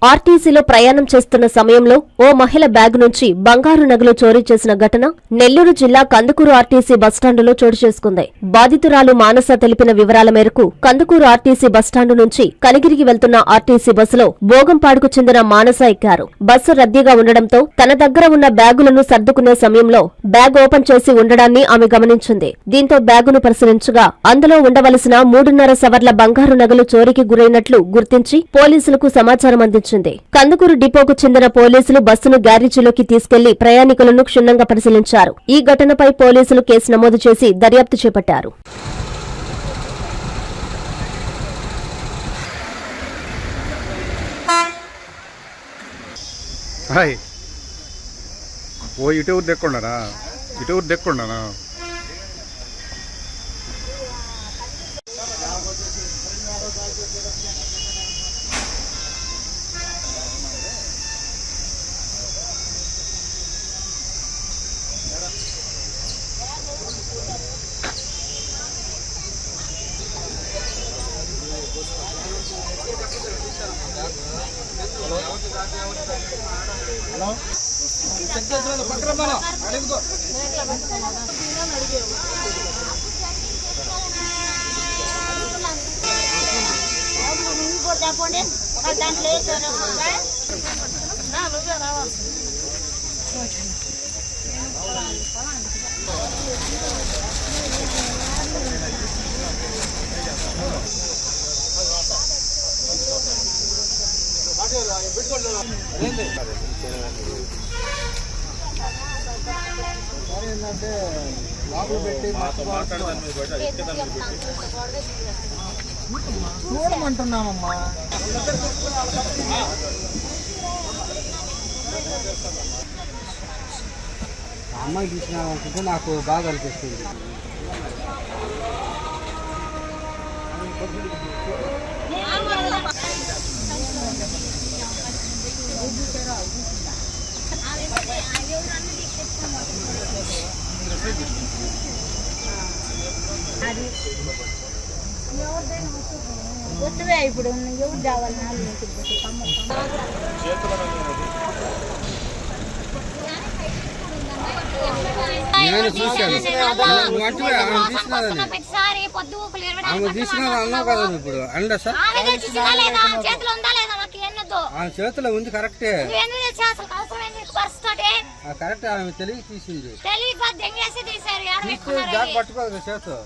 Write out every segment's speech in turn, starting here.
ఆర్టీసీలో ప్రయాణం చేస్తున్న సమయంలో ఓ మహిళ బ్యాగ్ నుంచి బంగారు నగలు చోరీ చేసిన ఘటన నెల్లూరు జిల్లా కందుకూరు ఆర్టీసీ బస్టాండులో చోటు చేసుకుంది. బాధితురాలు మానస తెలిపిన వివరాల మేరకు కందుకూరు ఆర్టీసీ బస్టాండు నుంచి కనిగిరికి వెళ్తున్న ఆర్టీసీ బస్సులో భోగంపాడుకు చెందిన మానస ఎక్కారు. బస్సు రద్దీగా ఉండడంతో తన దగ్గర ఉన్న బ్యాగులను సర్దుకునే సమయంలో బ్యాగ్ ఓపెన్ చేసి ఉండడాన్ని ఆమె గమనించింది. దీంతో బ్యాగును పరిశీలించగా అందులో ఉండవలసిన 3.5 సవర్ల బంగారు నగలు చోరీకి గురైనట్లు గుర్తించి పోలీసులకు సమాచారం అందించింది. కందుకూరు డిపోకు చెందిన పోలీసులు బస్సును గ్యారేజీలోకి తీసుకెళ్లి ప్రయాణికులను క్షుణ్ణంగా పరిశీలించారు. ఈ ఘటనపై పోలీసులు కేసు నమోదు చేసి దర్యాప్తు చేపట్టారు. చూడమంటున్నామమ్మా. అమ్మాయి చూసినామంటే నాకు బాగా అనిపిస్తుంది. ఇప్పుడు ఎవరు కావాలి చేతిలో ఉంది కరెక్టే కరెక్ట్ ఆమె తెలివి తీసింది పట్టుకోదు చేతితో.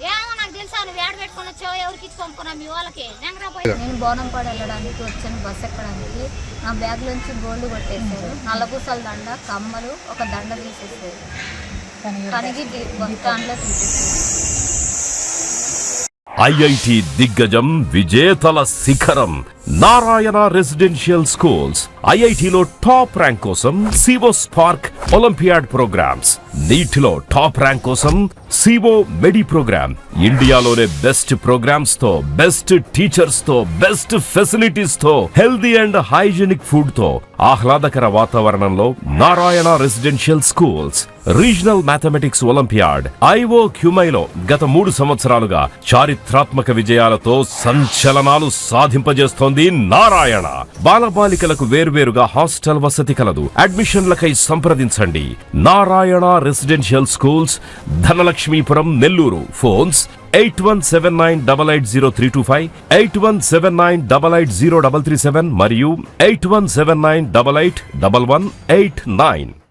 నేను బోనంపాడు వెళ్ళడానికి వచ్చాను బస్ ఎక్కడానికి. నా బ్యాగ్ నుంచి గోల్డ్ కొట్టేశారు. నల్లపూసల దండ, కమ్మలు, ఒక దండ తీసేసారు. కనిగి బస్ స్టాండ్ లో తీసేసారు. ఐఐటి దిగ్గజం విజేతల శిఖరం నారాయణ రెసిడెన్షియల్ స్కూల్స్. ఐఐటిలో టాప్ ర్యాంక్ కోసం సివో స్పార్క్ ఒలింపియాడ్ ప్రోగ్రామ్స్, నీటిలో టాప్ ర్యాంక్ కోసం సివో మెడి ప్రోగ్రామ్. ఇండియాలోనే బెస్ట్ ప్రోగ్రామ్స్ తో, బెస్ట్ టీచర్స్ తో, బెస్ట్ ఫెసిలిటీస్ తో, హెల్దీ అండ్ హైజీనిక్ ఫుడ్ తో, ఆహ్లాదకర వాతావరణంలో Narayana residential schools. Regional mathematics olympiad ఐఓ క్యూమైలో గత 3 సంవత్సరాలుగా చారిత్రాత్మక విజయాలతో సంచలనాలు సాధింపజేస్తోంది నారాయణ. బాలబాలికలకు వేర్వేరుగా హాస్టల్ వసతి కలదు. అడ్మిషన్లకై సంప్రదించండి. Narayana residential schools, Dhanalakshmipuram, Nellore. Phones 8179880325, 8179880337 మరియు 8179881189.